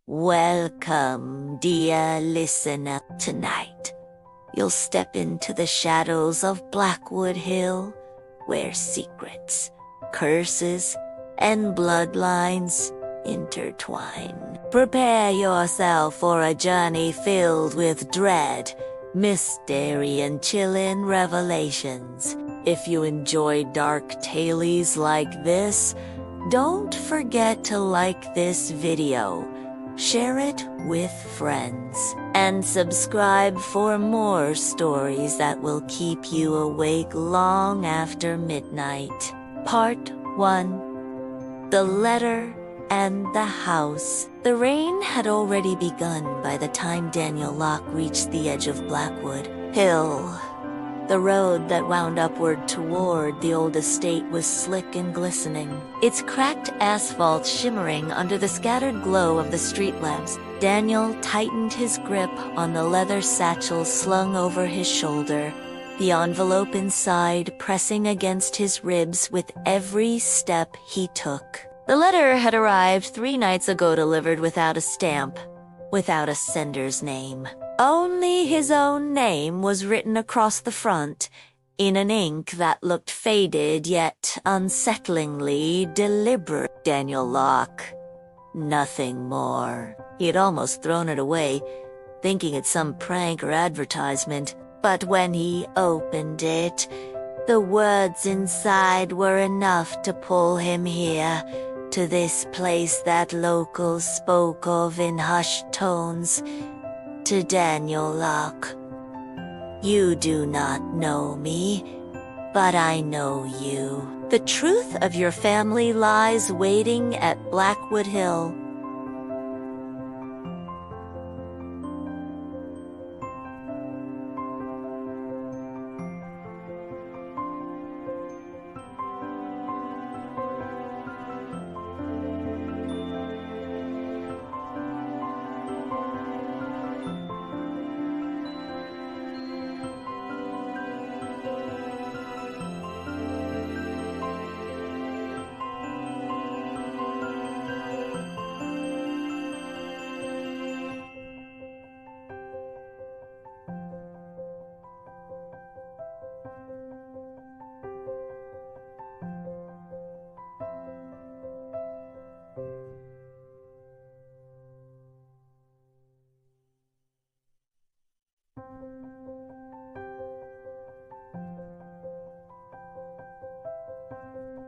Welcome, dear listener. Tonight, you'll step into the shadows of Blackwood Hill, where secrets, curses, and bloodlines intertwine. Prepare yourself for a journey filled with dread, mystery, and chilling revelations. If you enjoy dark tales like this, don't forget to like this video, share it with friends, and subscribe for more stories that will keep you awake long after midnight. Part 1. The Letter and the House. The rain had already begun by the time Daniel Locke reached the edge of Blackwood Hill. The road that wound upward toward the old estate was slick and glistening, its cracked asphalt shimmering under the scattered glow of the street lamps. Daniel tightened his grip on the leather satchel slung over his shoulder, the envelope inside pressing against his ribs with every step he took. The letter had arrived 3 nights ago, delivered without a stamp, without a sender's name. Only his own name was written across the front, in an ink that looked faded yet unsettlingly deliberate. Daniel Locke. Nothing more. He had almost thrown it away, thinking it some prank or advertisement. But when he opened it, the words inside were enough to pull him here, to this place that locals spoke of in hushed tones. To Daniel Locke. You do not know me, but I know you. The truth of your family lies waiting at Blackwood Hill.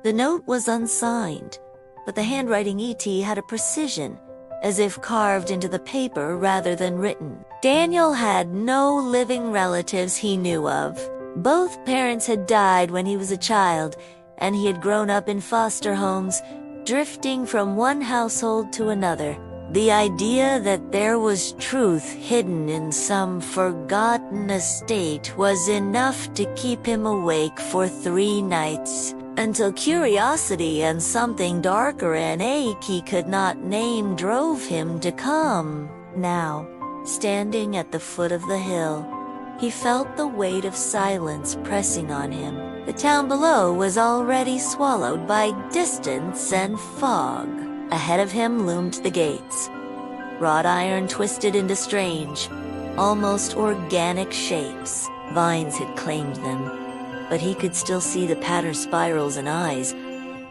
The note was unsigned, but the handwriting E.T. had a precision, as if carved into the paper rather than written. Daniel had no living relatives he knew of. Both parents had died when he was a child, and he had grown up in foster homes, drifting from one household to another. The idea that there was truth hidden in some forgotten estate was enough to keep him awake for 3 nights, until curiosity and something darker, an ache he could not name, drove him to come. Now, standing at the foot of the hill, he felt the weight of silence pressing on him. The town below was already swallowed by distance and fog. Ahead of him loomed the gates, wrought iron twisted into strange, almost organic shapes. Vines had claimed them, but he could still see the patterned spirals and eyes,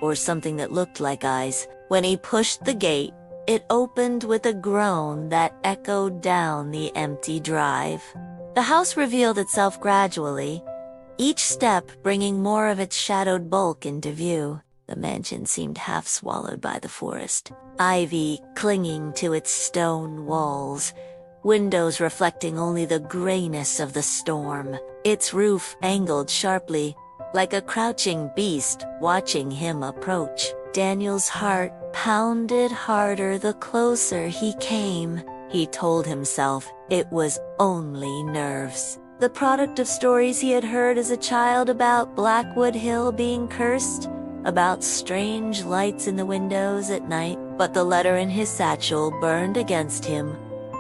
or something that looked like eyes. When he pushed the gate, it opened with a groan that echoed down the empty drive. The house revealed itself gradually, each step bringing more of its shadowed bulk into view. The mansion seemed half swallowed by the forest, ivy clinging to its stone walls, windows reflecting only the grayness of the storm. Its roof angled sharply, like a crouching beast watching him approach. Daniel's heart pounded harder the closer he came. He told himself it was only nerves, the product of stories he had heard as a child about Blackwood Hill being cursed, about strange lights in the windows at night. But the letter in his satchel burned against him,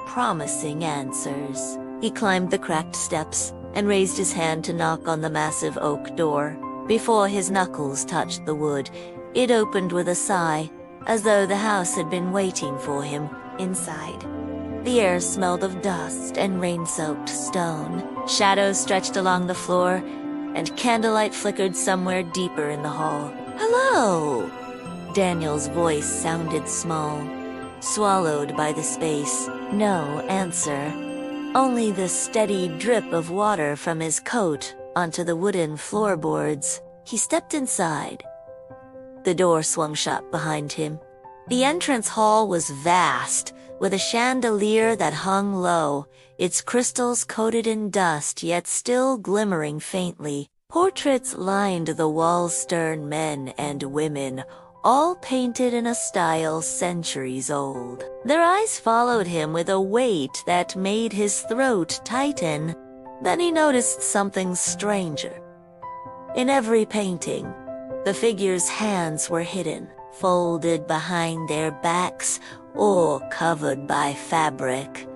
promising answers. He climbed the cracked steps and raised his hand to knock on the massive oak door. Before his knuckles touched the wood, it opened with a sigh, as though the house had been waiting for him. inside. The air smelled of dust and rain-soaked stone. Shadows stretched along the floor, and candlelight flickered somewhere deeper in the hall. "Hello!" Daniel's voice sounded small, swallowed by the space. No answer. Only the steady drip of water from his coat onto the wooden floorboards. He stepped inside. The door swung shut behind him. The entrance hall was vast, with a chandelier that hung low, its crystals coated in dust yet still glimmering faintly. Portraits lined the walls, stern men and women, all painted in a style centuries old. Their eyes followed him with a weight that made his throat tighten. Then he noticed something stranger. In every painting, the figures' hands were hidden, folded behind their backs or covered by fabric.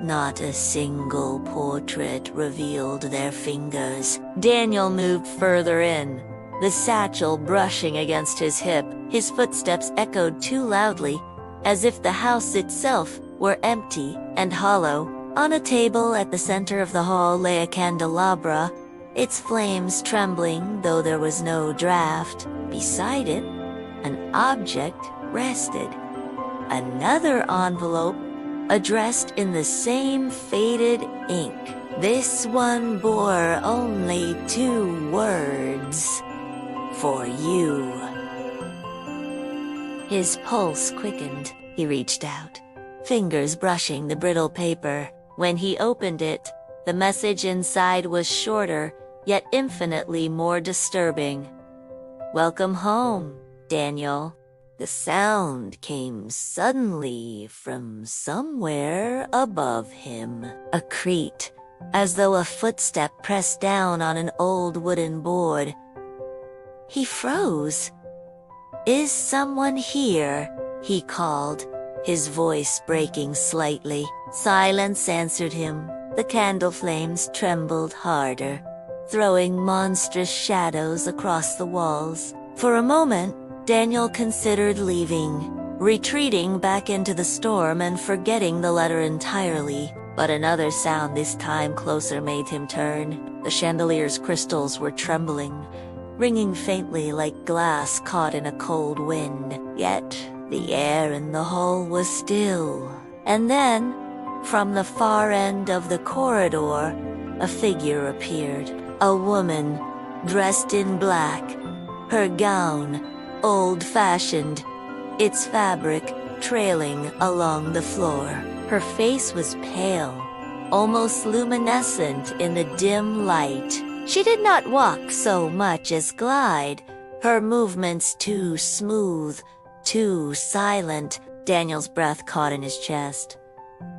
Not a single portrait revealed their fingers. Daniel moved further in, the satchel brushing against his hip. His footsteps echoed too loudly, as if the house itself were empty and hollow. On a table at the center of the hall lay a candelabra, its flames trembling though there was no draft. Beside it, an object rested. Another envelope, addressed in the same faded ink. This one bore only 2 words: "For you." His pulse quickened. He reached out, fingers brushing the brittle paper. When he opened it, the message inside was shorter, yet infinitely more disturbing. "Welcome home, Daniel." The sound came suddenly from somewhere above him. A creak, as though a footstep pressed down on an old wooden board. He froze. "Is someone here?" he called, his voice breaking slightly. Silence answered him. The candle flames trembled harder, throwing monstrous shadows across the walls. For a moment, Daniel considered leaving, retreating back into the storm and forgetting the letter entirely. But another sound, this time closer, made him turn. The chandelier's crystals were trembling, ringing faintly like glass caught in a cold wind. Yet the air in the hall was still. And then, from the far end of the corridor, a figure appeared. A woman, dressed in black, her gown old-fashioned, its fabric trailing along the floor. Her face was pale, almost luminescent in the dim light. She did not walk so much as glide, her movements too smooth, too silent. Daniel's breath caught in his chest.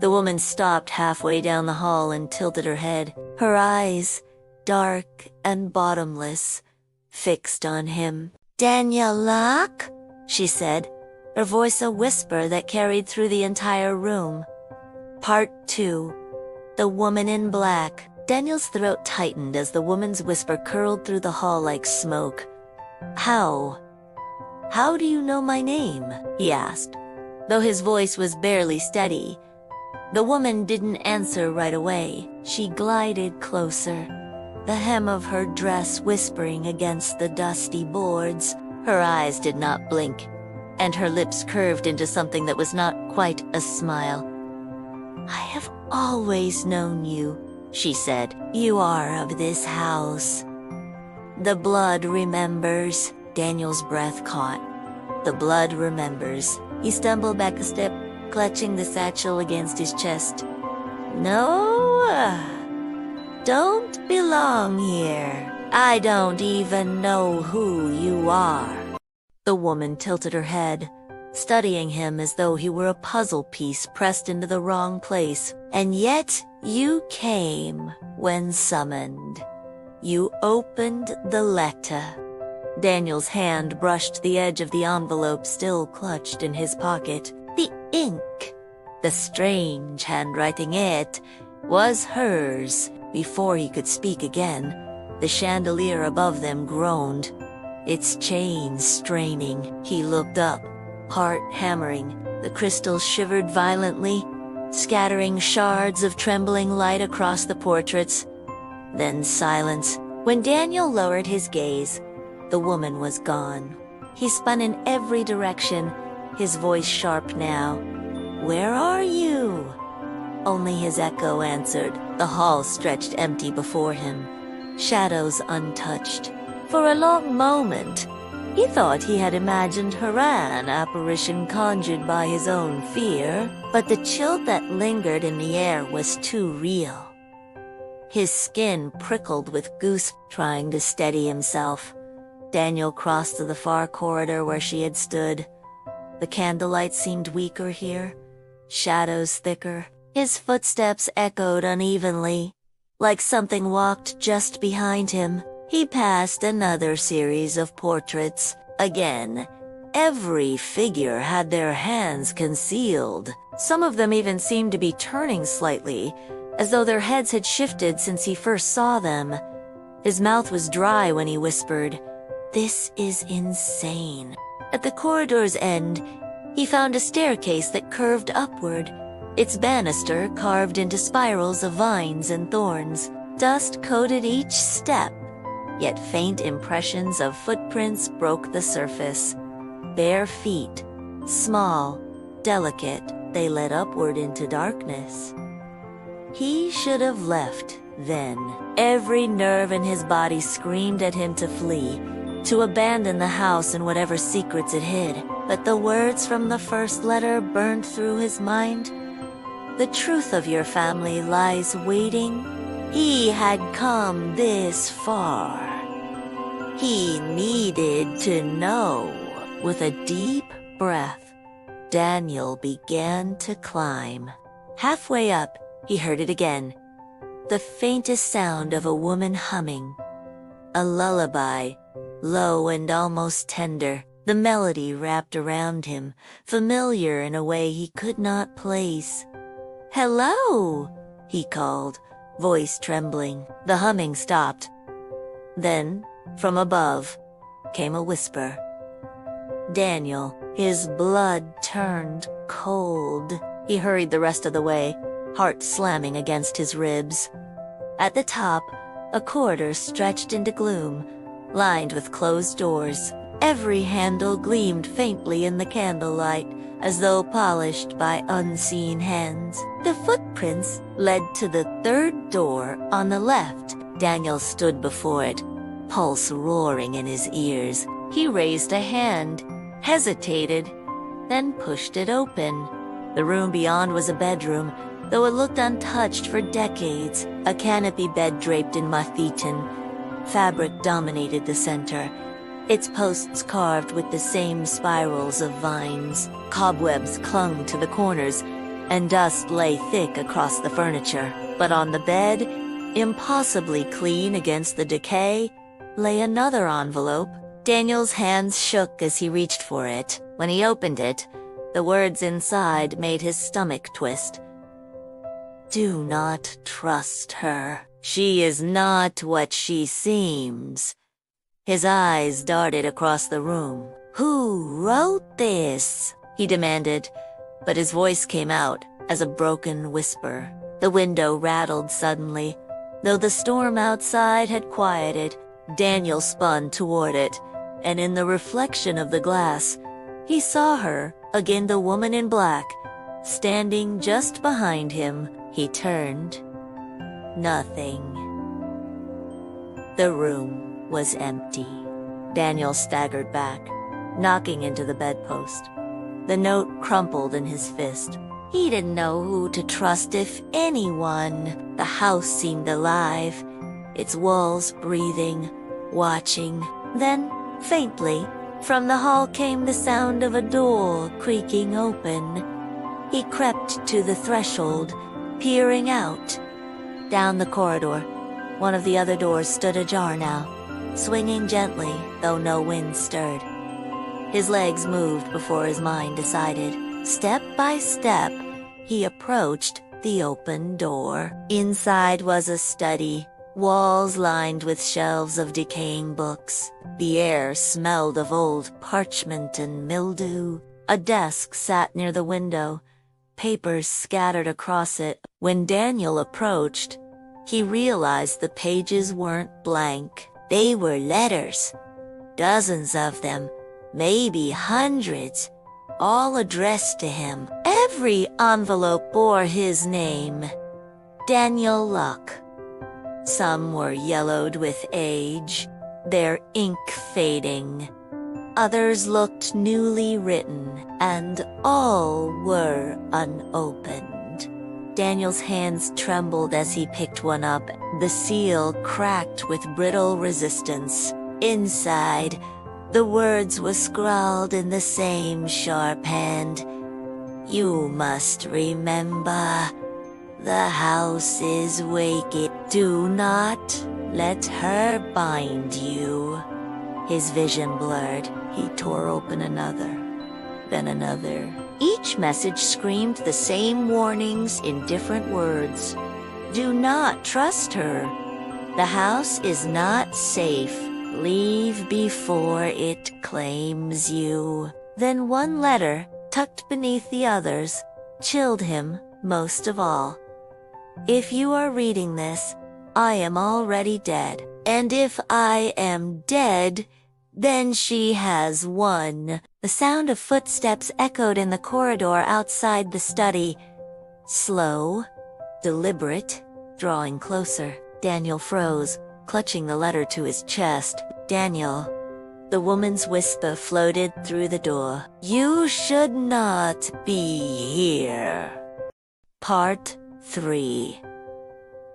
The woman stopped halfway down the hall and tilted her head, her eyes, dark and bottomless, fixed on him. "Daniel Locke?" she said, her voice a whisper that carried through the entire room. Part 2. The Woman in Black. Daniel's throat tightened as the woman's whisper curled through the hall like smoke. How do you know my name?" he asked, though his voice was barely steady. The woman didn't answer right away. She glided closer, the hem of her dress whispering against the dusty boards. Her eyes did not blink, and her lips curved into something that was not quite a smile. "I have always known you," she said. "You are of this house." "The blood remembers." Daniel's breath caught. The blood remembers. He stumbled back a step, clutching the satchel against his chest. "No, don't belong here. I don't even know who you are." The woman tilted her head, studying him as though he were a puzzle piece pressed into the wrong place. "And yet you came when summoned. You opened the letter." Daniel's hand brushed the edge of the envelope still clutched in his pocket. The ink, the strange handwriting, it was hers. Before he could speak again, the chandelier above them groaned, its chains straining. He looked up, Heart hammering, the crystals shivered violently, scattering shards of trembling light across the portraits. Then silence. When Daniel lowered his gaze, the woman was gone. He spun in every direction, his voice sharp now. "Where are you?" Only his echo answered. The hall stretched empty before him, shadows untouched. For a long moment, he thought he had imagined Haran, apparition conjured by his own fear, but the chill that lingered in the air was too real. His skin prickled with goose, trying to steady himself. Daniel crossed to the far corridor where she had stood. The candlelight seemed weaker here, shadows thicker. His footsteps echoed unevenly, like something walked just behind him. He passed another series of portraits. Again, every figure had their hands concealed. Some of them even seemed to be turning slightly, as though their heads had shifted since he first saw them. His mouth was dry when he whispered, "This is insane." At the corridor's end, he found a staircase that curved upward, its banister carved into spirals of vines and thorns. Dust coated each step, yet faint impressions of footprints broke the surface. Bare feet, small, delicate, they led upward into darkness. He should have left then. Every nerve in his body screamed at him to flee, to abandon the house and whatever secrets it hid. But the words from the first letter burned through his mind. "The truth of your family lies waiting." He had come this far. He needed to know. With a deep breath, Daniel began to climb. Halfway up, he heard it again. The faintest sound of a woman humming. A lullaby, low and almost tender. The melody wrapped around him, familiar in a way he could not place. "Hello," he called, voice trembling. The humming stopped. Then, from above, came a whisper. Daniel, his blood turned cold. He hurried the rest of the way, heart slamming against his ribs. At the top, a corridor stretched into gloom, lined with closed doors. Every handle gleamed faintly in the candlelight, as though polished by unseen hands. The footprints led to the third door on the left. Daniel stood before it, pulse roaring in his ears. He raised a hand, hesitated, then pushed it open. The room beyond was a bedroom, though it looked untouched for decades. A canopy bed draped in mufeton. Fabric dominated the center, its posts carved with the same spirals of vines. Cobwebs clung to the corners, and dust lay thick across the furniture. But on the bed, impossibly clean against the decay, lay another envelope. Daniel's hands shook as he reached for it. When he opened it, the words inside made his stomach twist. "Do not trust her. She is not what she seems." His eyes darted across the room. "Who wrote this?" he demanded, but his voice came out as a broken whisper. The window rattled suddenly. Though the storm outside had quieted, Daniel spun toward it, and in the reflection of the glass, he saw her, again the woman in black, standing just behind him. He turned. Nothing. The room was empty. Daniel staggered back, knocking into the bedpost. The note crumpled in his fist. He didn't know who to trust, if anyone. The house seemed alive, its walls breathing, watching. Then, faintly, from the hall came the sound of a door creaking open. He crept to the threshold, peering out. Down the corridor, one of the other doors stood ajar now, swinging gently, though no wind stirred. His legs moved before his mind decided. Step by step, he approached the open door. Inside was a study, walls lined with shelves of decaying books. The air smelled of old parchment and mildew. A desk sat near the window, papers scattered across it. When Daniel approached, he realized the pages weren't blank. They were letters, dozens of them, maybe hundreds, all addressed to him. Every envelope bore his name, Daniel Locke. Some were yellowed with age, their ink fading. Others looked newly written, and all were unopened. Daniel's hands trembled as he picked one up. The seal cracked with brittle resistance. Inside, the words were scrawled in the same sharp hand. "You must remember, the house is wicked. Do not let her bind you." His vision blurred. He tore open another, then another. Each message screamed the same warnings in different words. Do not trust her. The house is not safe. Leave before it claims you. Then one letter, tucked beneath the others, chilled him most of all. If you are reading this, I am already dead. And if I am dead, then she has won. The sound of footsteps echoed in the corridor outside the study. Slow, deliberate, drawing closer. Daniel froze, clutching the letter to his chest. "Daniel," the woman's whisper floated through the door. "You should not be here." Part 3.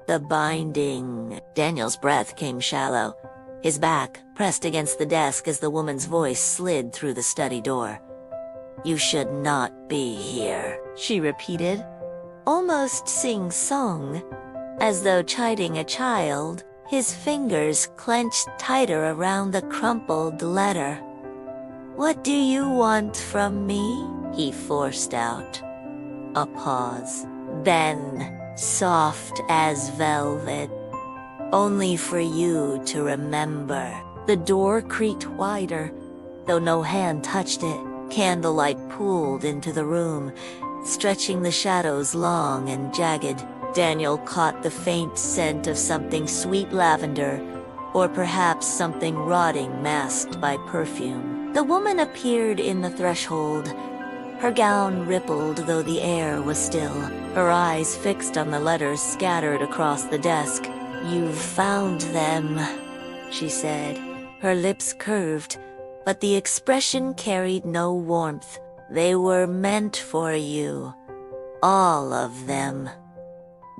The Binding. Daniel's breath came shallow, his back pressed against the desk as the woman's voice slid through the study door. "You should not be here," she repeated, almost sing-song, as though chiding a child. His fingers clenched tighter around the crumpled letter. "What do you want from me?" he forced out. A pause. Then, soft as velvet, "Only for you to remember." The door creaked wider, though no hand touched it. Candlelight pooled into the room, stretching the shadows long and jagged. Daniel caught the faint scent of something sweet lavender, or perhaps something rotting masked by perfume. The woman appeared in the threshold. Her gown rippled though the air was still, her eyes fixed on the letters scattered across the desk. "You've found them," she said. Her lips curved, but the expression carried no warmth. "They were meant for you. All of them."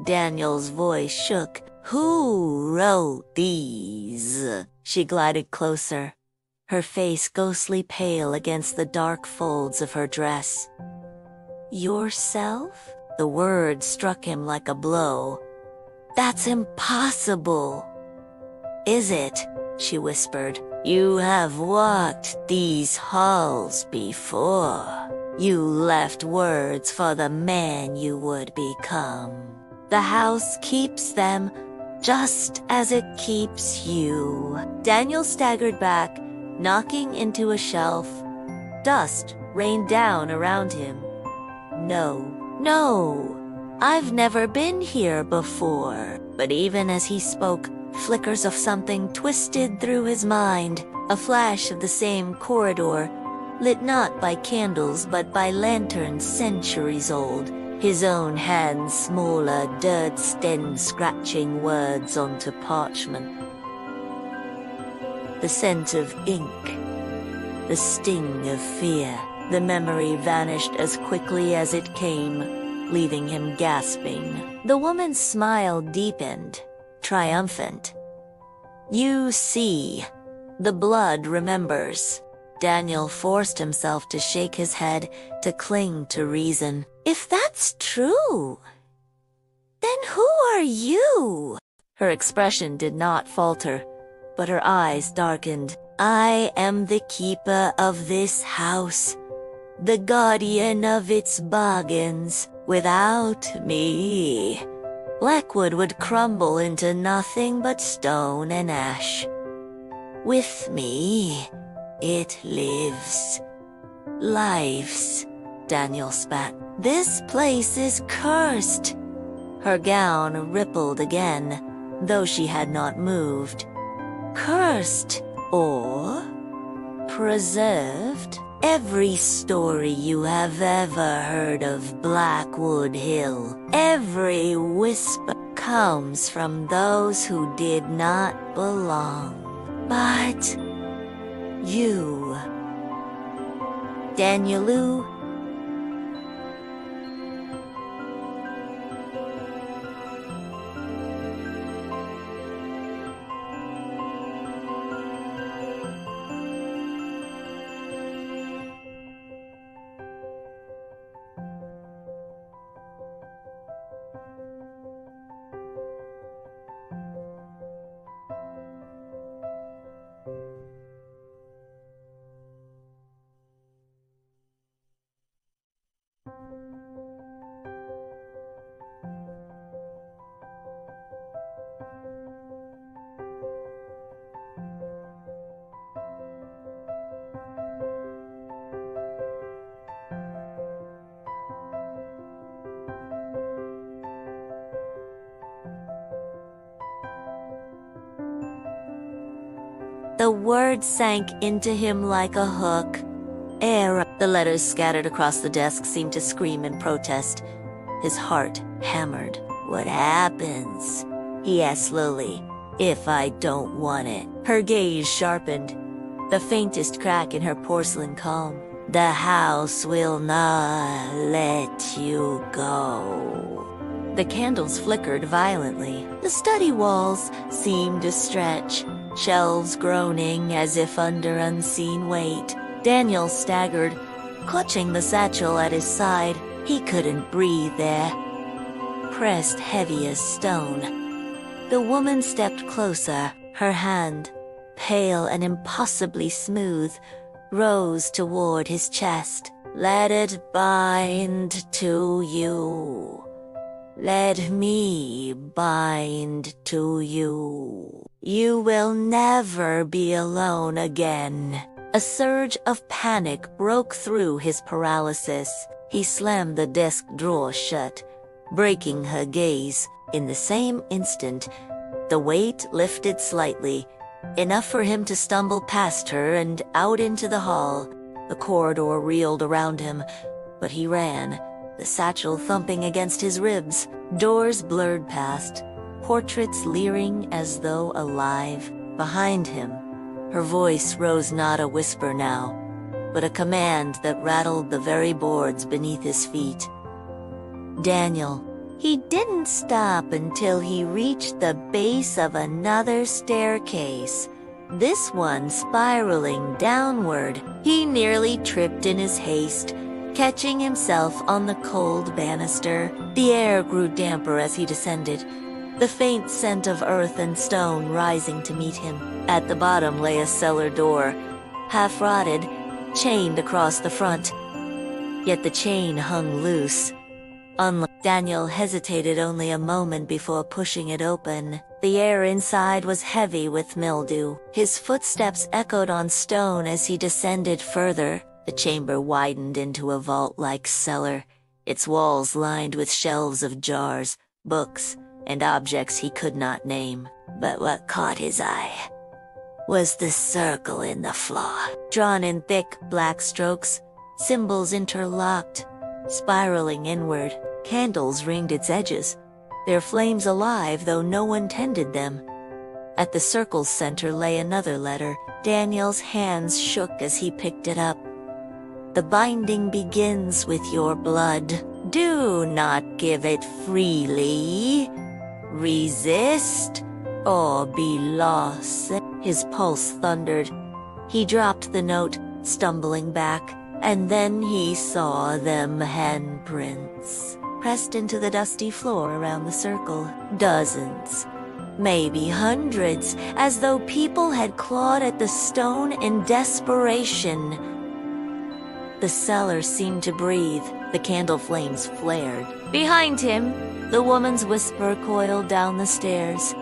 Daniel's voice shook. "Who wrote these?" She glided closer, her face ghostly pale against the dark folds of her dress. "Yourself?" The word struck him like a blow. "That's impossible." "Is it?" she whispered. "You have walked these halls before. You left words for the man you would become. The house keeps them, just as it keeps you." Daniel staggered back, knocking into a shelf. Dust rained down around him. No, I've never been here before." But even as he spoke, flickers of something twisted through his mind. A flash of the same corridor, lit not by candles but by lanterns centuries old. His own hands smaller, dirt-stained, scratching words onto parchment. The scent of ink, the sting of fear. The memory vanished as quickly as it came, leaving him gasping. The woman's smile deepened, triumphant. "You see, the blood remembers." Daniel forced himself to shake his head, to cling to reason. "If that's true, then who are you?" Her expression did not falter, but her eyes darkened. "I am the keeper of this house, the guardian of its bargains. Without me, Blackwood would crumble into nothing but stone and ash. With me, it lives. Lives, Daniel spat. This place is cursed. Her gown rippled again, though she had not moved. Cursed, or preserved? Every story you have ever heard of Blackwood Hill, every whisper comes from those who did not belong. But you, Daniel. The words sank into him like a hook. Heir. The letters scattered across the desk seemed to scream in protest. His heart hammered. What happens? He asked slowly. If I don't want it. Her gaze sharpened. The faintest crack in her porcelain calm. The house will not let you go. The candles flickered violently. The study walls seemed to stretch, shelves groaning as if under unseen weight. Daniel staggered, clutching the satchel at his side. He couldn't breathe there. Pressed heavy as stone. The woman stepped closer. Her hand, pale and impossibly smooth, rose toward his chest. Let it bind to you. Let me bind to you. You will never be alone again. A surge of panic broke through his paralysis. He slammed the desk drawer shut, breaking her gaze. In the same instant, the weight lifted slightly, enough for him to stumble past her and out into the hall. The corridor reeled around him, but he ran, the satchel thumping against his ribs. Doors blurred past, portraits leering as though alive. Behind him, her voice rose not a whisper now, but a command that rattled the very boards beneath his feet. Daniel. He didn't stop until he reached the base of another staircase, this one spiraling downward. He nearly tripped in his haste, catching himself on the cold banister. The air grew damper as he descended, the faint scent of earth and stone rising to meet him. At the bottom lay a cellar door, half rotted, chained across the front. Yet the chain hung loose. Daniel hesitated only a moment before pushing it open. The air inside was heavy with mildew. His footsteps echoed on stone as he descended further. The chamber widened into a vault-like cellar, its walls lined with shelves of jars, books, and objects he could not name. But what caught his eye was the circle in the floor, drawn in thick black strokes, symbols interlocked, spiraling inward. Candles ringed its edges, their flames alive though no one tended them. At the circle's center lay another letter. Daniel's hands shook as he picked it up. The binding begins with your blood. Do not give it freely. Resist or be lost. His pulse thundered. He dropped the note, stumbling back, and then he saw them handprints pressed into the dusty floor around the circle. Dozens, maybe hundreds, as though people had clawed at the stone in desperation. The cellar seemed to breathe. The candle flames flared. Behind him, the woman's whisper coiled down the stairs.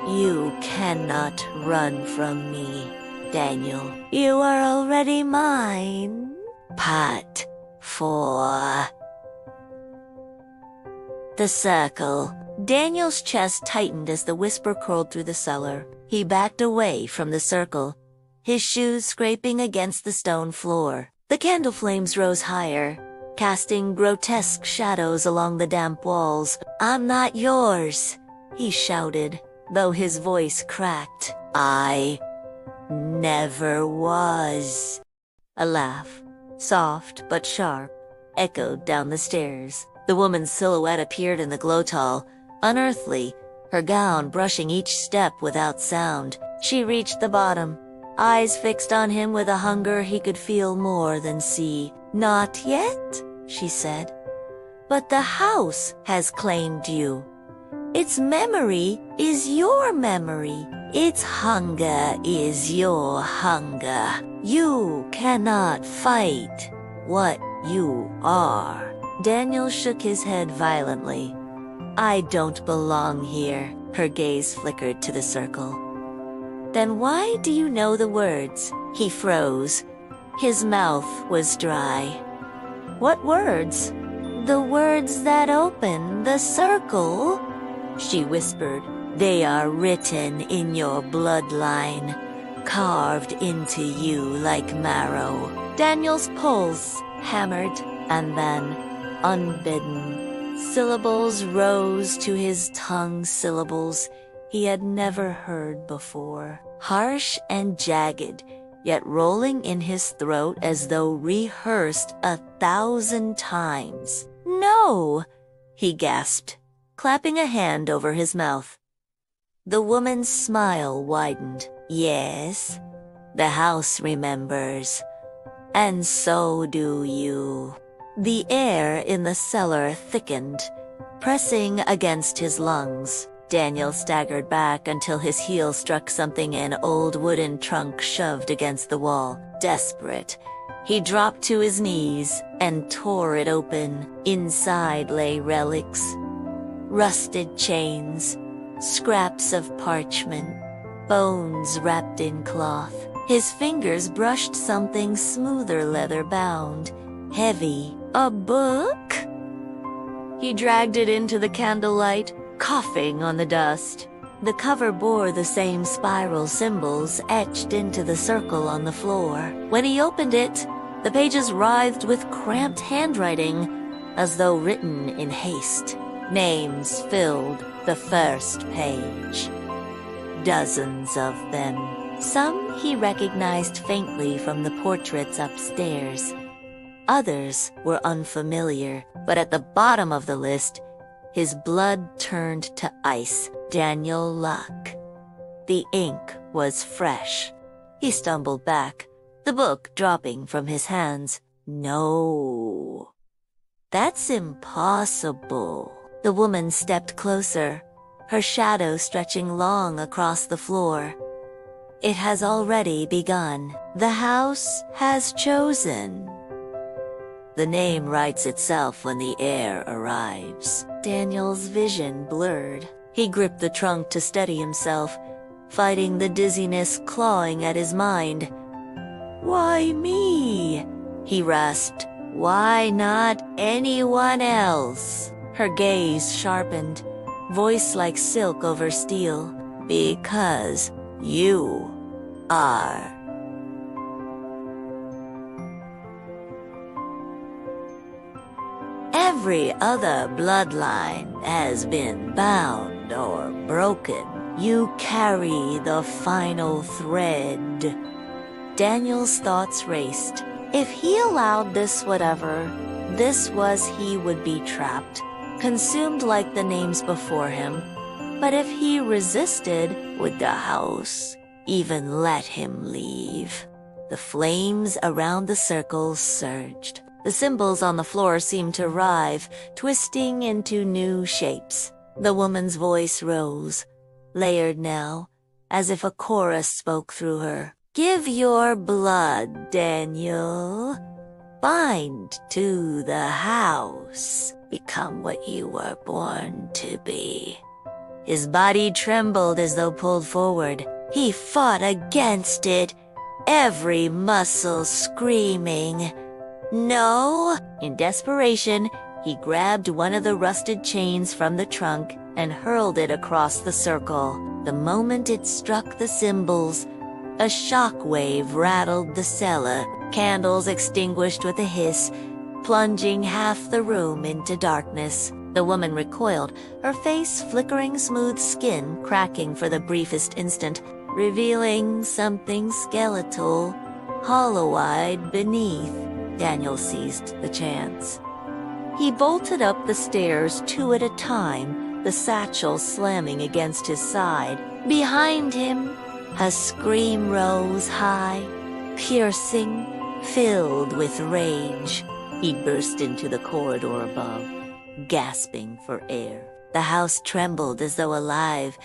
You cannot run from me, Daniel. You are already mine. pot for the circle. Daniel's chest tightened as the whisper crawled through the cellar. He backed away from the circle, his shoes scraping against the stone floor. The candle flames rose higher, casting grotesque shadows along the damp walls. "I'm not yours," he shouted, though his voice cracked. "I never was." A laugh, soft but sharp, echoed down the stairs. The woman's silhouette appeared in the glow-tall, unearthly, her gown brushing each step without sound. She reached the bottom, eyes fixed on him with a hunger he could feel more than see. "Not yet," she said. "But the house has claimed you. Its memory is your memory. Its hunger is your hunger. You cannot fight what you are." Daniel shook his head violently. "I don't belong here." Her gaze flickered to the circle. "Then why do you know the words?" He froze. His mouth was dry. "What words?" "The words that open the circle," she whispered. "They are written in your bloodline, carved into you like marrow." Daniel's pulse hammered, and then, unbidden, syllables rose to his tongue, syllables he had never heard before. Harsh and jagged, yet rolling in his throat as though rehearsed 1,000 times. "No!" he gasped, clapping a hand over his mouth. The woman's smile widened. "Yes, the house remembers, and so do you." The air in the cellar thickened, pressing against his lungs. Daniel staggered back until his heel struck something, an old wooden trunk shoved against the wall. Desperate, he dropped to his knees and tore it open. Inside lay relics, rusted chains, scraps of parchment, bones wrapped in cloth. His fingers brushed something smoother, leather-bound, heavy. "A book?" He dragged it into the candlelight, coughing on the dust. The cover bore the same spiral symbols etched into the circle on the floor. When he opened it, the pages writhed with cramped handwriting, as though written in haste. Names filled the first page. Dozens of them. Some he recognized faintly from the portraits upstairs. Others were unfamiliar, but at the bottom of the list, his blood turned to ice. Daniel Locke. The ink was fresh. He stumbled back, the book dropping from his hands. "No, that's impossible." The woman stepped closer, her shadow stretching long across the floor. "It has already begun. The house has chosen. The name writes itself when the heir arrives." Daniel's vision blurred. He gripped the trunk to steady himself, fighting the dizziness clawing at his mind. "Why me?" he rasped. "Why not anyone else?" Her gaze sharpened, voice like silk over steel. "Because you are." Every other bloodline has been bound or broken. You carry the final thread. Daniel's thoughts raced. If he allowed this whatever this was, he would be trapped, consumed like the names before him. But if he resisted, would the house even let him leave? The flames around the circle surged. The symbols on the floor seemed to writhe, twisting into new shapes. The woman's voice rose, layered now, as if a chorus spoke through her. "Give your blood, Daniel. Bind to the house. Become what you were born to be." His body trembled as though pulled forward. He fought against it, every muscle screaming. No! In desperation, he grabbed one of the rusted chains from the trunk and hurled it across the circle. The moment it struck the symbols, a shock-wave rattled the cellar, candles extinguished with a hiss, plunging half the room into darkness. The woman recoiled, her face flickering smooth skin cracking for the briefest instant, revealing something skeletal, hollow-eyed beneath. Daniel seized the chance. He bolted up the stairs 2 at a time, the satchel slamming against his side. Behind him, a scream rose high, piercing, filled with rage. He burst into the corridor above, gasping for air. The house trembled as though alive,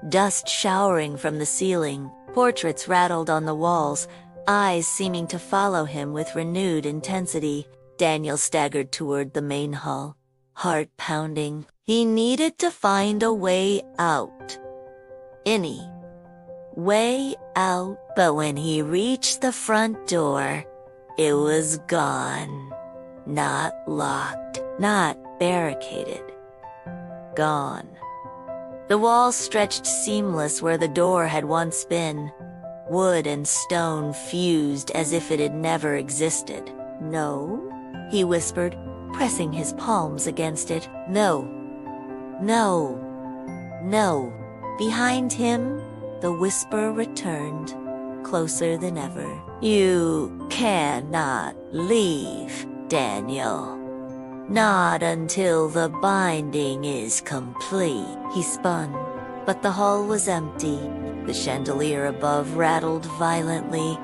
dust showering from the ceiling. Portraits rattled on the walls, eyes seeming to follow him with renewed intensity. Daniel staggered toward the main hall, heart pounding. He needed to find a way out. Any way out. But when he reached the front door, it was gone. Not locked, not barricaded. Gone. The walls stretched seamless where the door had once been. Wood and stone fused as if it had never existed. No, he whispered, pressing his palms against it. No. No. No. Behind him, the whisper returned, closer than ever. You cannot leave, Daniel. Not until the binding is complete. He spun, but the hall was empty. The chandelier above rattled violently,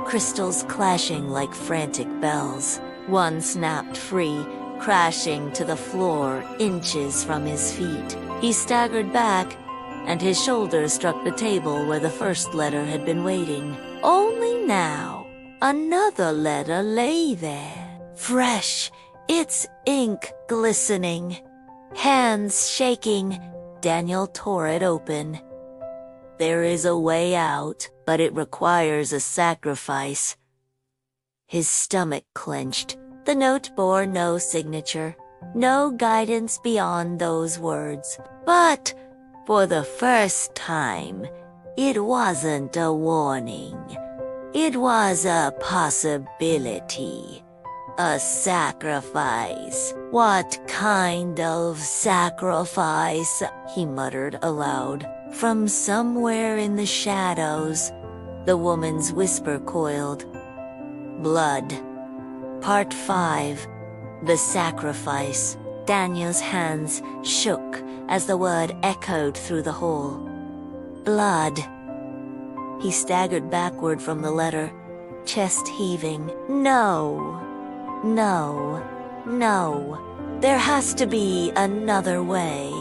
crystals clashing like frantic bells. One snapped free, crashing to the floor inches from his feet. He staggered back, and his shoulders struck the table where the first letter had been waiting. Only now, another letter lay there, fresh, its ink glistening. Hands shaking, Daniel tore it open. There is a way out, but it requires a sacrifice. His stomach clenched. The note bore no signature, no guidance beyond those words. But for the first time, it wasn't a warning. It was a possibility. A sacrifice. What kind of sacrifice? He muttered aloud. From somewhere in the shadows, the woman's whisper coiled. Blood. Part 5. The Sacrifice. Daniel's hands shook as the word echoed through the hall. Blood. He staggered backward from the letter, chest heaving. No. No. No. There has to be another way.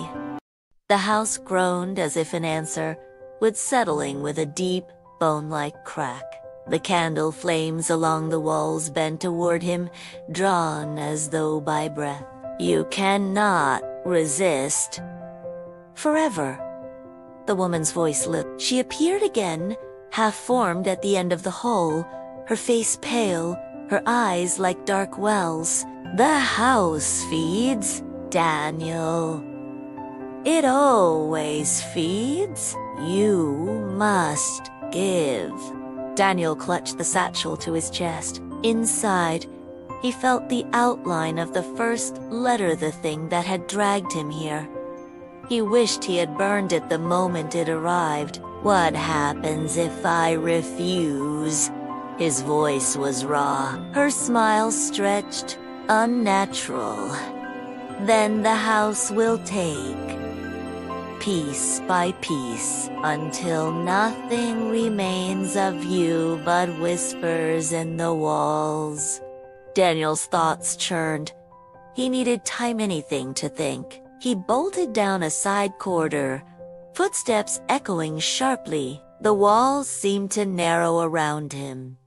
The house groaned as if in answer, would settling with a deep, bone-like crack. The candle flames along the walls bent toward him, drawn as though by breath. You cannot resist. Forever. The woman's voice lipped. She appeared again, half-formed at the end of the hall, her face pale, her eyes like dark wells. The house feeds, Daniel. It always feeds. You must give. Daniel clutched the satchel to his chest. Inside, he felt the outline of the first letter, the thing that had dragged him here. He wished he had burned it the moment it arrived. What happens if I refuse? His voice was raw, her smile stretched, unnatural. Then the house will take, piece by piece, until nothing remains of you but whispers in the walls. Daniel's thoughts churned. He needed time, anything to think. He bolted down a side corridor, footsteps echoing sharply. The walls seemed to narrow around him,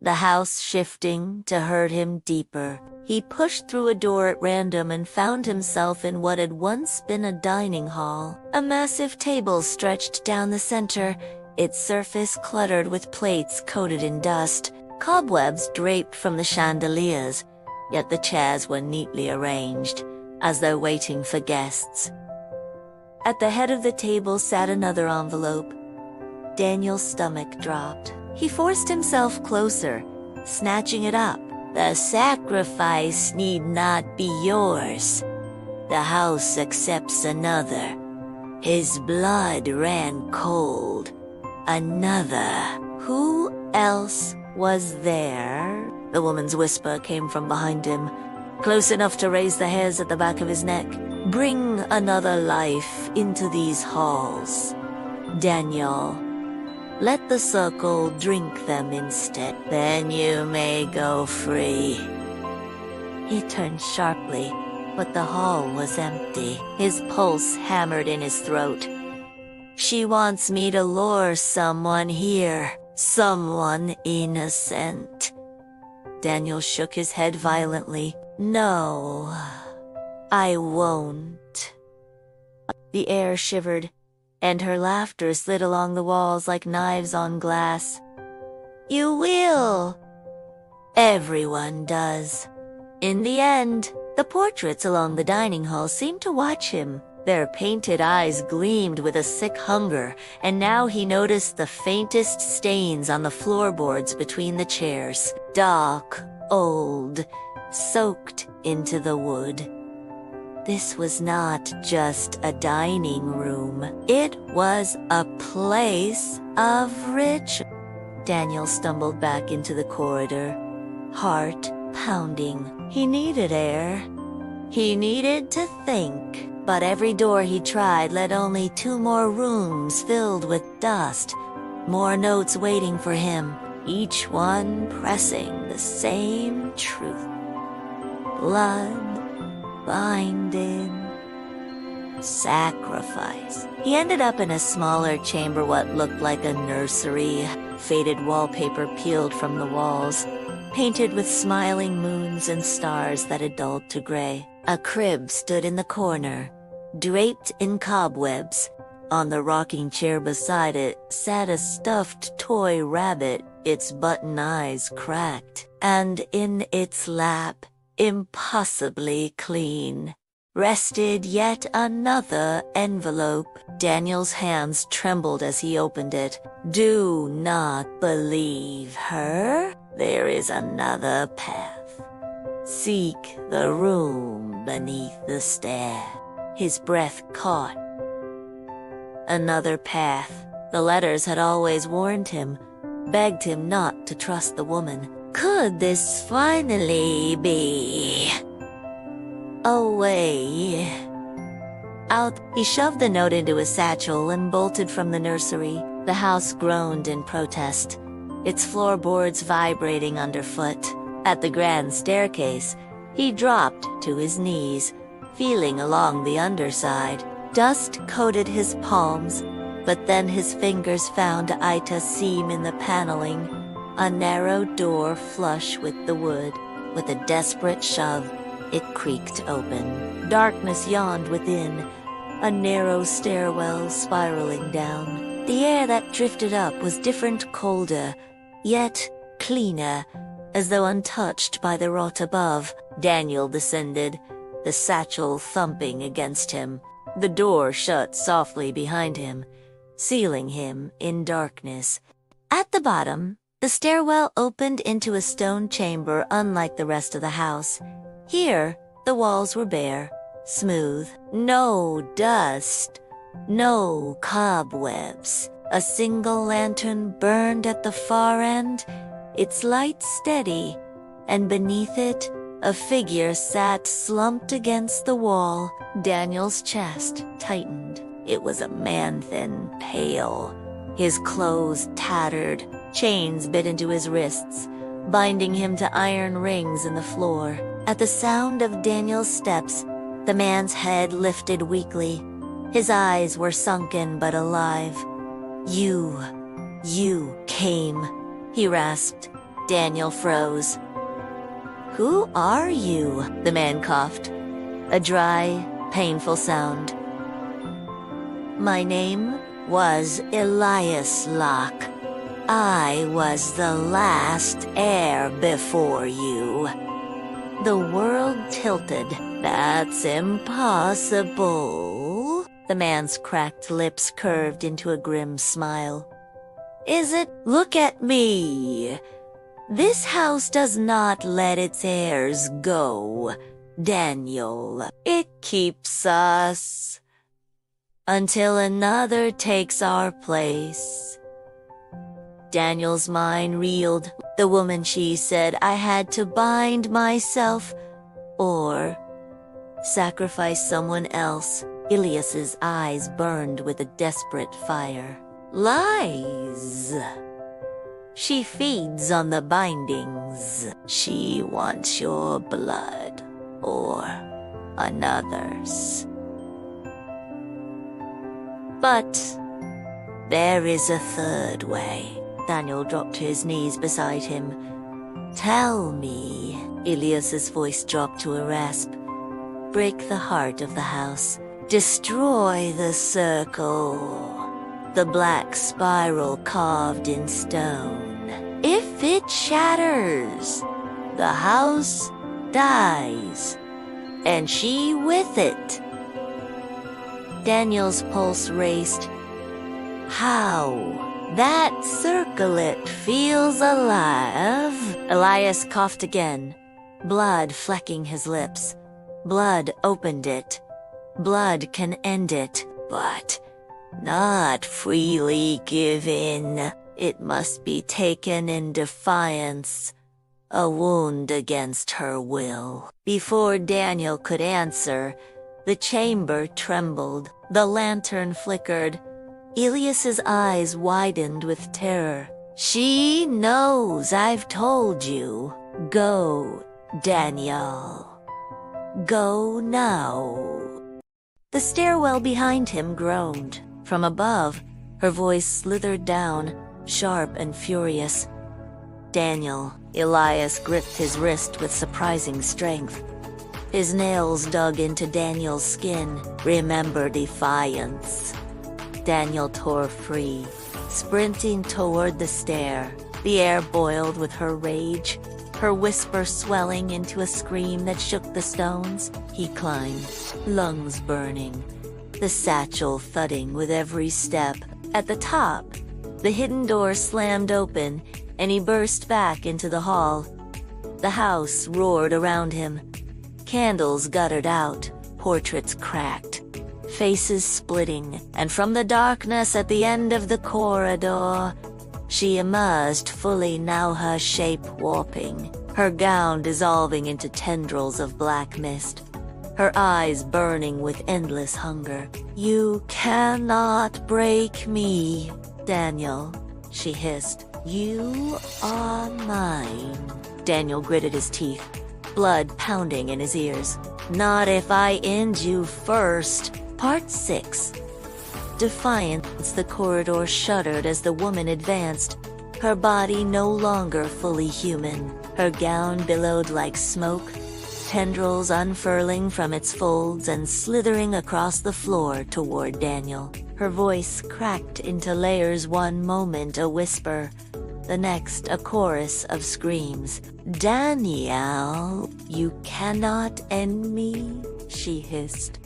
the house shifting to hurt him deeper. He pushed through a door at random and found himself in what had once been a dining hall. A massive table stretched down the center, its surface cluttered with plates coated in dust. Cobwebs draped from the chandeliers, yet the chairs were neatly arranged, as though waiting for guests. At the head of the table sat another envelope. Daniel's stomach dropped. He forced himself closer, snatching it up. The sacrifice need not be yours. The house accepts another. His blood ran cold. Another. Who else was there? The woman's whisper came from behind him, close enough to raise the hairs at the back of his neck. Bring another life into these halls. Daniel, let the circle drink them instead. Then you may go free. He turned sharply, but the hall was empty. His pulse hammered in his throat. She wants me to lure someone here. Someone innocent. Daniel shook his head violently. No, I won't. The air shivered, and her laughter slid along the walls like knives on glass. You will. Everyone does. In the end, the portraits along the dining hall seemed to watch him. Their painted eyes gleamed with a sick hunger, and now he noticed the faintest stains on the floorboards between the chairs. Dark, old, soaked into the wood. This was not just a dining room. It was a place of ritual. Daniel stumbled back into the corridor, heart pounding. He needed air. He needed to think. But every door he tried led only 2 more rooms filled with dust, more notes waiting for him, each one pressing the same truth. Blood, binding, sacrifice. He ended up in a smaller chamber, what looked like a nursery, faded wallpaper peeled from the walls, painted with smiling moons and stars that had dulled to gray. A crib stood in the corner, draped in cobwebs. On the rocking chair beside it sat a stuffed toy rabbit, its button eyes cracked, and in its lap, impossibly clean, rested yet another envelope. Daniel's hands trembled as he opened it. Do not believe her. There is another path. Seek the room beneath the stair. His breath caught. Another path. The letters had always warned him, begged him not to trust the woman. Could this finally be a way out? He shoved the note into his satchel and bolted from the nursery. The house groaned in protest, its floorboards vibrating underfoot. At the grand staircase, he dropped to his knees, feeling along the underside. Dust coated his palms, but then his fingers found a seam in the paneling, a narrow door flush with the wood. With a desperate shove, it creaked open. Darkness yawned within, a narrow stairwell spiraling down. The air that drifted up was different, colder, yet cleaner, as though untouched by the rot above. Daniel descended, the satchel thumping against him. The door shut softly behind him, sealing him in darkness. At the bottom, the stairwell opened into a stone chamber unlike the rest of the house. Here, the walls were bare, smooth. No dust, no cobwebs. A single lantern burned at the far end, its light steady, and beneath it, a figure sat slumped against the wall. Daniel's chest tightened. It was a man, thin, pale. His clothes tattered, chains bit into his wrists, binding him to iron rings in the floor. At the sound of Daniel's steps, the man's head lifted weakly. His eyes were sunken but alive. You came, he rasped. Daniel froze. Who are you? The man coughed. A dry, painful sound. My name was Elias Locke. I was the last heir before you. The world tilted. That's impossible. The man's cracked lips curved into a grim smile. Is it? Look at me. This house does not let its heirs go, Daniel. It keeps us until another takes our place. Daniel's mind reeled. The woman, she said, I had to bind myself or sacrifice someone else. Ilias's eyes burned with a desperate fire. Lies. She feeds on the bindings. She wants your blood or another's. But there is a third way. Daniel dropped to his knees beside him. Tell me. Ilias's voice dropped to a rasp. Break the heart of the house. Destroy the circle. The black spiral carved in stone. If it shatters, the house dies, and she with it. Daniel's pulse raced. How? That circlet feels alive. Elias coughed again, blood flecking his lips. Blood opened it. Blood can end it, but not freely given. It must be taken in defiance, a wound against her will. Before Daniel could answer, the chamber trembled. The lantern flickered. Ilias's eyes widened with terror. She knows I've told you. Go, Daniel. Go now. The stairwell behind him groaned. From above, her voice slithered down, sharp and furious. Daniel. Elias gripped his wrist with surprising strength. His nails dug into Daniel's skin. Remember defiance. Daniel tore free, sprinting toward the stair. The air boiled with her rage, her whisper swelling into a scream that shook the stones. He climbed, lungs burning, the satchel thudding with every step. At the top, the hidden door slammed open, and he burst back into the hall. The house roared around him. Candles guttered out, portraits cracked, faces splitting, and from the darkness at the end of the corridor, she emerged fully, now her shape warping, her gown dissolving into tendrils of black mist, her eyes burning with endless hunger. You cannot break me, Daniel, she hissed. You are mine. Daniel gritted his teeth, blood pounding in his ears. Not if I end you first. Part 6. Defiance. The corridor shuddered as the woman advanced, her body no longer fully human. Her gown billowed like smoke, tendrils unfurling from its folds and slithering across the floor toward Daniel. Her voice cracked into layers, one moment a whisper, the next a chorus of screams. Daniel, you cannot end me, she hissed.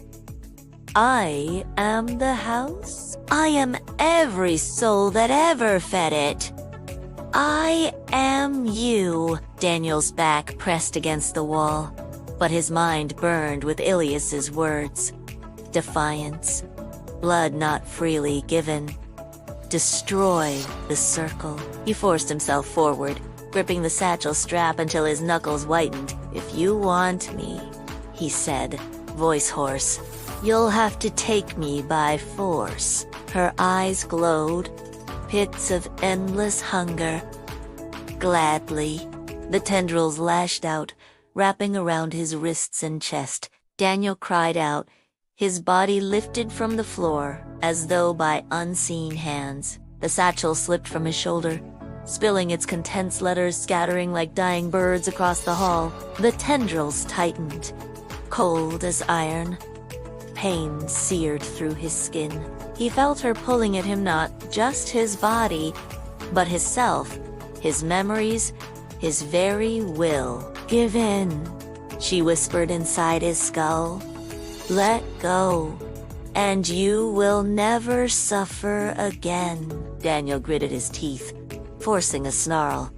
I am the house. I am every soul that ever fed it. I am you. Daniel's back pressed against the wall, but his mind burned with Ilias's words. Defiance. Blood not freely given. Destroy the circle. He forced himself forward, gripping the satchel strap until his knuckles whitened. If you want me, he said, voice hoarse, you'll have to take me by force. Her eyes glowed, pits of endless hunger. Gladly. The tendrils lashed out, wrapping around his wrists and chest. Daniel cried out, his body lifted from the floor, as though by unseen hands. The satchel slipped from his shoulder, spilling its contents letters scattering like dying birds across the hall. The tendrils tightened, cold as iron. Pain seared through his skin. He felt her pulling at him, not just his body, but his self, his memories, his very will. "Give in," she whispered inside his skull. "Let go, and you will never suffer again." Daniel gritted his teeth, forcing a snarl.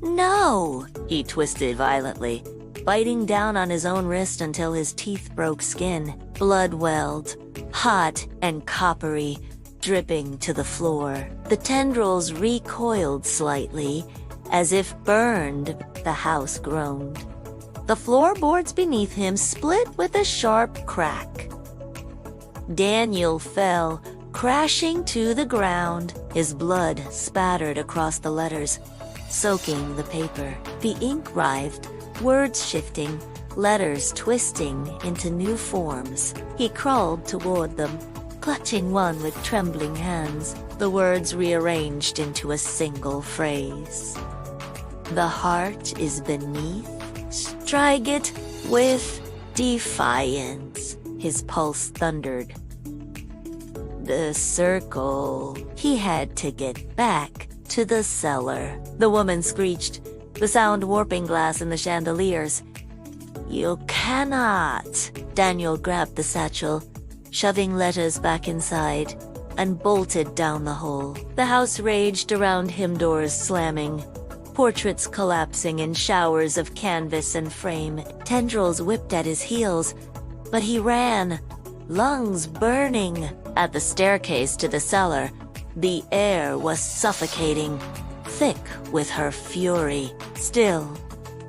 "No!" He twisted violently, biting down on his own wrist until his teeth broke skin. Blood welled, hot and coppery, dripping to the floor. The tendrils recoiled slightly, as if burned. The house groaned. The floorboards beneath him split with a sharp crack. Daniel fell, crashing to the ground. His blood spattered across the letters, soaking the paper. The ink writhed, words shifting, letters twisting into new forms. He crawled toward them, clutching one with trembling hands. The words rearranged into a single phrase. "The heart is beneath. Strike it with defiance." His pulse thundered. The circle. He had to get back to the cellar. The woman screeched, the sound warping glass in the chandeliers. "You cannot." Daniel grabbed the satchel, shoving letters back inside, and bolted down the hole. The house raged around him, doors slamming, portraits collapsing in showers of canvas and frame. Tendrils whipped at his heels, but he ran, lungs burning. At the staircase to the cellar, the air was suffocating, thick with her fury. Still,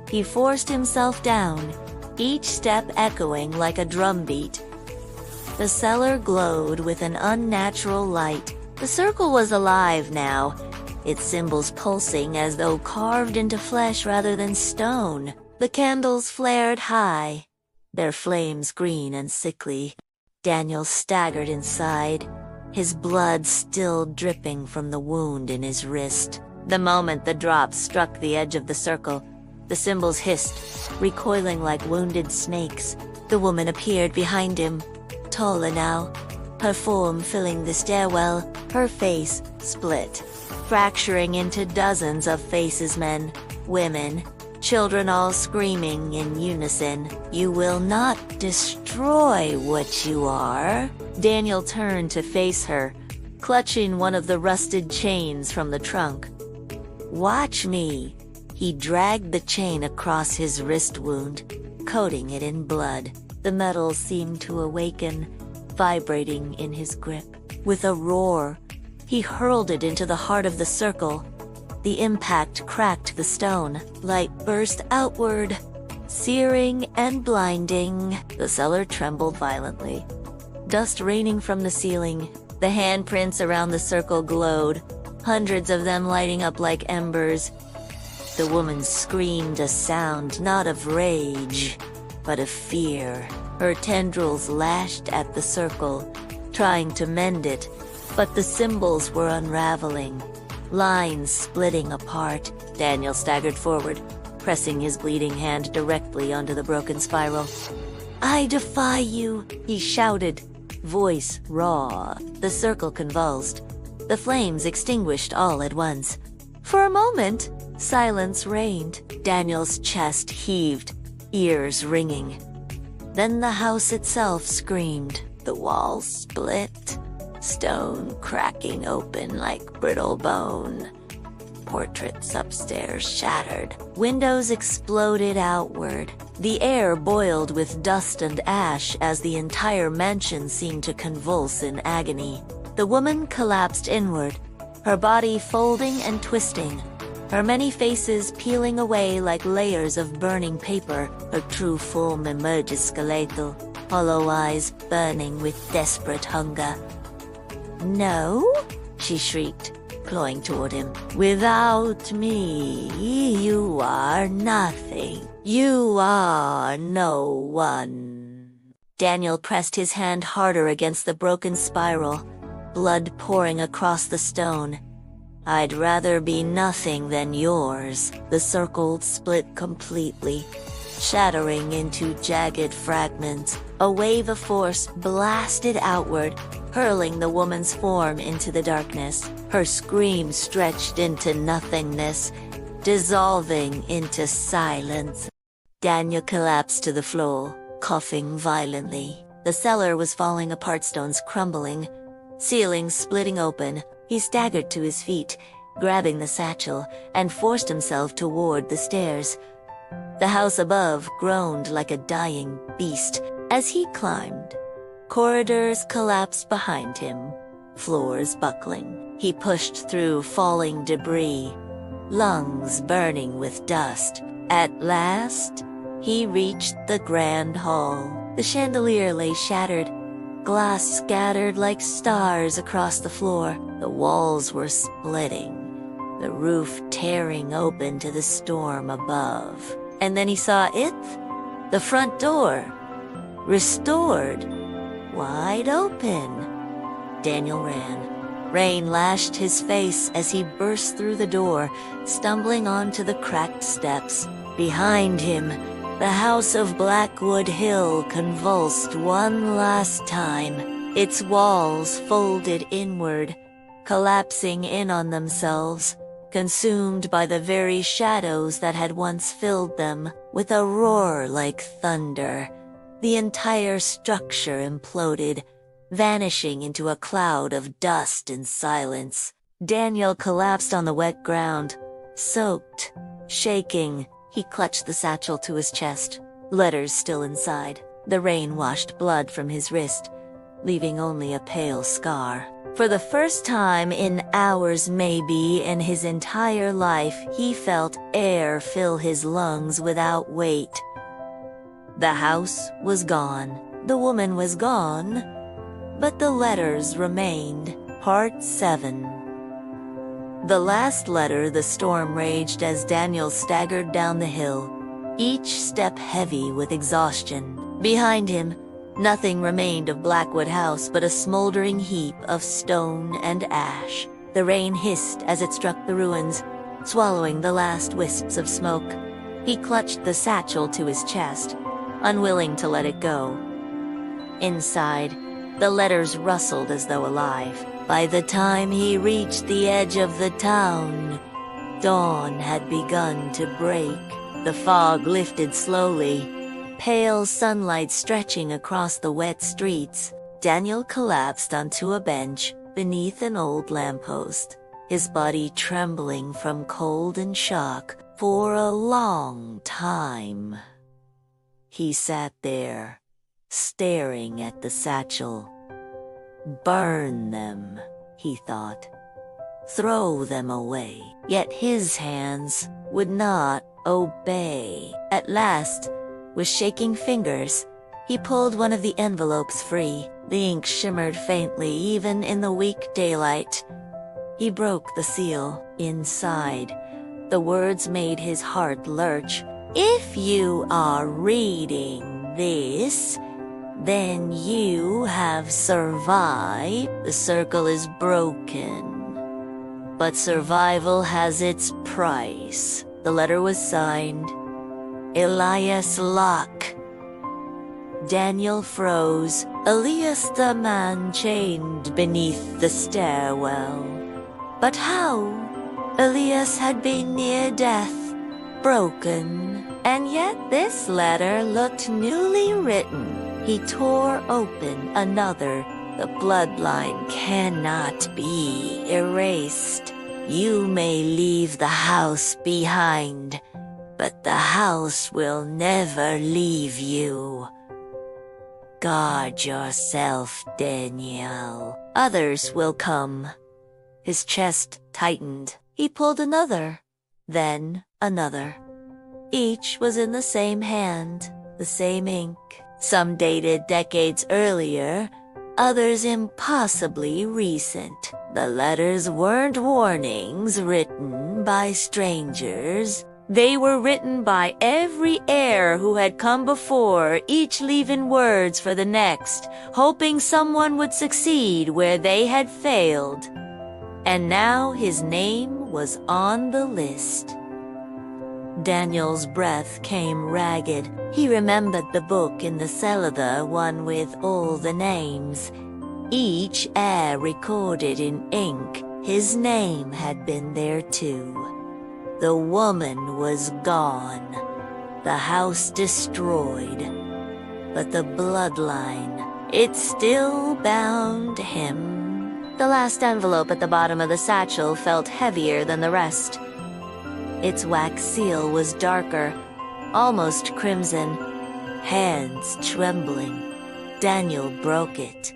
he forced himself down, each step echoing like a drumbeat. The cellar glowed with an unnatural light. The circle was alive now, its symbols pulsing as though carved into flesh rather than stone. The candles flared high, their flames green and sickly. Daniel staggered inside, his blood still dripping from the wound in his wrist. The moment the drops struck the edge of the circle, the symbols hissed, recoiling like wounded snakes. The woman appeared behind him, taller now, her form filling the stairwell, her face split, fracturing into dozens of faces, men, women, children, all screaming in unison. "You will not destroy what you are." Daniel turned to face her, clutching one of the rusted chains from the trunk. "Watch me." He dragged the chain across his wrist wound, coating it in blood. The metal seemed to awaken, vibrating in his grip. With a roar, he hurled it into the heart of the circle. The impact cracked the stone. Light burst outward, searing and blinding. The cellar trembled violently. Dust raining from the ceiling. The handprints around the circle glowed, hundreds of them lighting up like embers. The woman screamed a sound not of rage, but of fear. Her tendrils lashed at the circle, trying to mend it, but the symbols were unraveling, lines splitting apart. Daniel staggered forward, pressing his bleeding hand directly onto the broken spiral. "I defy you," he shouted, voice raw. The circle convulsed. The flames extinguished all at once. For a moment, silence reigned. Daniel's chest heaved, ears ringing. Then the house itself screamed. The walls split, stone cracking open like brittle bone. Portraits upstairs shattered. Windows exploded outward. The air boiled with dust and ash as the entire mansion seemed to convulse in agony. The woman collapsed inward, her body folding and twisting, her many faces peeling away like layers of burning paper. Her true form emerged skeletal, hollow eyes burning with desperate hunger. "No?" she shrieked, clawing toward him. "Without me, you are nothing. You are no one." Daniel pressed his hand harder against the broken spiral, blood pouring across the stone. "I'd rather be nothing than yours." The circle split completely, shattering into jagged fragments. A wave of force blasted outward, hurling the woman's form into the darkness. Her scream stretched into nothingness, dissolving into silence. Daniel collapsed to the floor, coughing violently. The cellar was falling apart, stones crumbling, ceilings splitting open. He staggered to his feet, grabbing the satchel, and forced himself toward the stairs. The house above groaned like a dying beast as he climbed. Corridors collapsed behind him, floors buckling. He pushed through falling debris, lungs burning with dust. At last, he reached the grand hall. The chandelier lay shattered, glass scattered like stars across the floor. The walls were splitting, the roof tearing open to the storm above. And then he saw it, the front door, restored, wide open. Daniel ran. Rain lashed his face as he burst through the door, stumbling onto the cracked steps. Behind him, the house of Blackwood Hill convulsed one last time, its walls folded inward, collapsing in on themselves, consumed by the very shadows that had once filled them. With a roar like thunder, the entire structure imploded, vanishing into a cloud of dust and silence. Daniel collapsed on the wet ground, soaked, shaking. He clutched the satchel to his chest, letters still inside. The rain washed blood from his wrist, leaving only a pale scar. For the first time in hours, maybe in his entire life, he felt air fill his lungs without weight. The house was gone. The woman was gone. But the letters remained. Part 7. The last letter. The storm raged as Daniel staggered down the hill, each step heavy with exhaustion. Behind him, nothing remained of Blackwood House but a smoldering heap of stone and ash. The rain hissed as it struck the ruins, swallowing the last wisps of smoke. He clutched the satchel to his chest, unwilling to let it go. Inside, the letters rustled as though alive. By the time he reached the edge of the town, dawn had begun to break. The fog lifted slowly, pale sunlight stretching across the wet streets. Daniel collapsed onto a bench beneath an old lamppost, his body trembling from cold and shock. For a long time, he sat there, staring at the satchel. Burn them, he thought. Throw them away. Yet his hands would not obey. At last, with shaking fingers, he pulled one of the envelopes free. The ink shimmered faintly even in the weak daylight. He broke the seal. Inside, the words made his heart lurch. If you are reading this, then you have survived. The circle is broken, but survival has its price. The letter was signed, Elias Locke. Daniel froze. Elias, the man chained beneath the stairwell. But how? Elias had been near death, broken, and yet this letter looked newly written. He tore open another. The bloodline cannot be erased. You may leave the house behind, but the house will never leave you. Guard yourself, Daniel. Others will come. His chest tightened. He pulled another, then another. Each was in the same hand, the same ink. Some dated decades earlier, others impossibly recent. The letters weren't warnings written by strangers. They were written by every heir who had come before, each leaving words for the next, hoping someone would succeed where they had failed. And now his name was on the list. Daniel's breath came ragged. He remembered the book in the cellar, the one with all the names. Each heir recorded in ink. His name had been there too. The woman was gone, the house destroyed, but the bloodline, it still bound him. The last envelope at the bottom of the satchel felt heavier than the rest. Its wax seal was darker, almost crimson, hands trembling. Daniel broke it.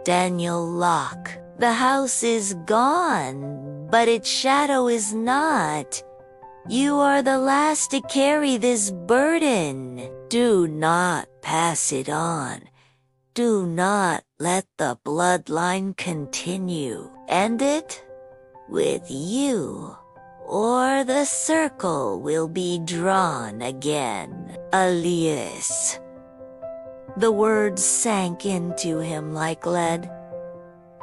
Daniel Locke. The house is gone, but its shadow is not. You are the last to carry this burden. Do not pass it on. Do not let the bloodline continue. End it with you, or the circle will be drawn again. Elias. The words sank into him like lead.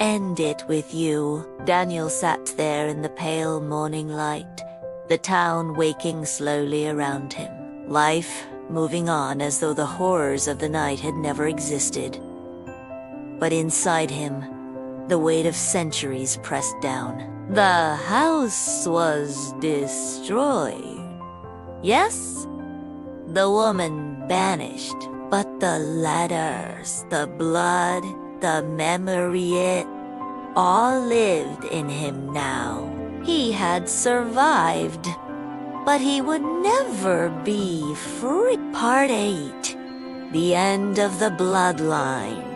End it with you. Daniel sat there in the pale morning light, the town waking slowly around him. Life moving on as though the horrors of the night had never existed. But inside him, the weight of centuries pressed down. The house was destroyed. Yes, the woman banished, but the letters, the blood, the memory, it all lived in him now. He had survived, but he would never be free. Part 8. The end of the bloodline.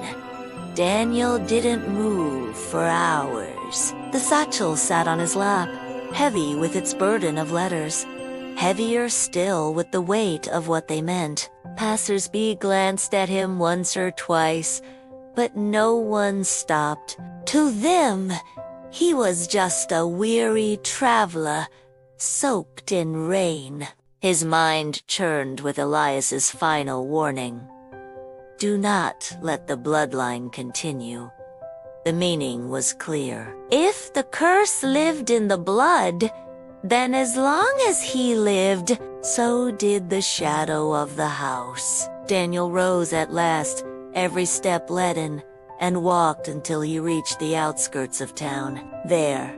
Daniel didn't move for hours. The satchel sat on his lap, heavy with its burden of letters, heavier still with the weight of what they meant. Passers-by glanced at him once or twice, but no one stopped. To them, he was just a weary traveler, soaked in rain. His mind churned with Elias's final warning. Do not let the bloodline continue. The meaning was clear. If the curse lived in the blood, then as long as he lived, so did the shadow of the house. Daniel rose at last, every step leaden, and walked until he reached the outskirts of town. There,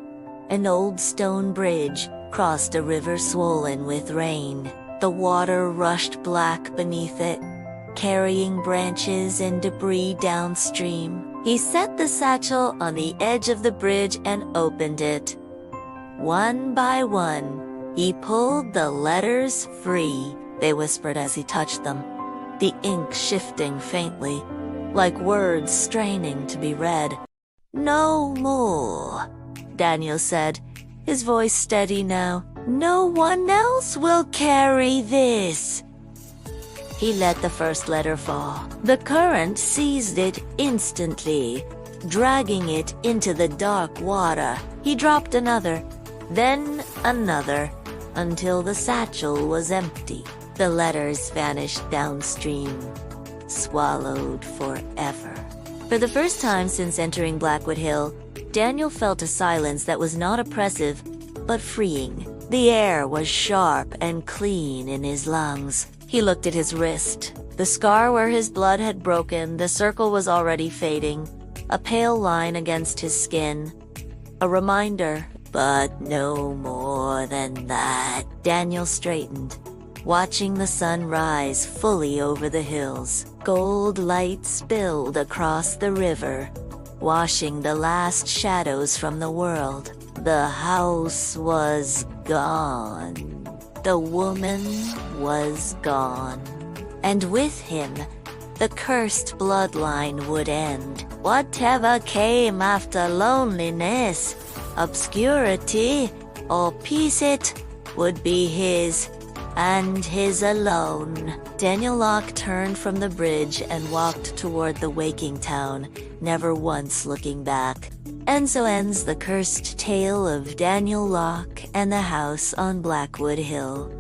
an old stone bridge crossed a river swollen with rain. The water rushed black beneath it, carrying branches and debris downstream. He set the satchel on the edge of the bridge and opened it. One by one, he pulled the letters free. They whispered as he touched them, the ink shifting faintly, like words straining to be read. No more, Daniel said, his voice steady now. No one else will carry this. He let the first letter fall. The current seized it instantly, dragging it into the dark water. He dropped another, then another, until the satchel was empty. The letters vanished downstream, swallowed forever. For the first time since entering Blackwood Hill, Daniel felt a silence that was not oppressive, but freeing. The air was sharp and clean in his lungs. He looked at his wrist. The scar where his blood had broken, the circle was already fading, a pale line against his skin. A reminder, but no more than that. Daniel straightened, watching the sun rise fully over the hills. Gold light spilled across the river, washing the last shadows from the world. The house was gone. The woman was gone. And with him, the cursed bloodline would end. Whatever came after loneliness, obscurity, or peace, it would be his, and his alone. Daniel Locke turned from the bridge and walked toward the waking town, never once looking back. And so ends the cursed tale of Daniel Locke and the house on Blackwood Hill.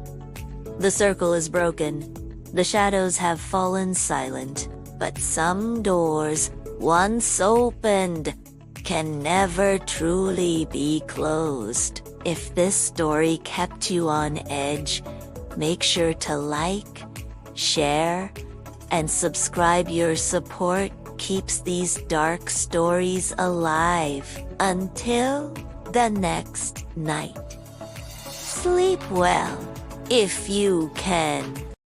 The circle is broken. The shadows have fallen silent. But some doors, once opened, can never truly be closed. If this story kept you on edge, make sure to like, share, and subscribe. Your support keeps these dark stories alive. Until the next night, sleep well, if you can.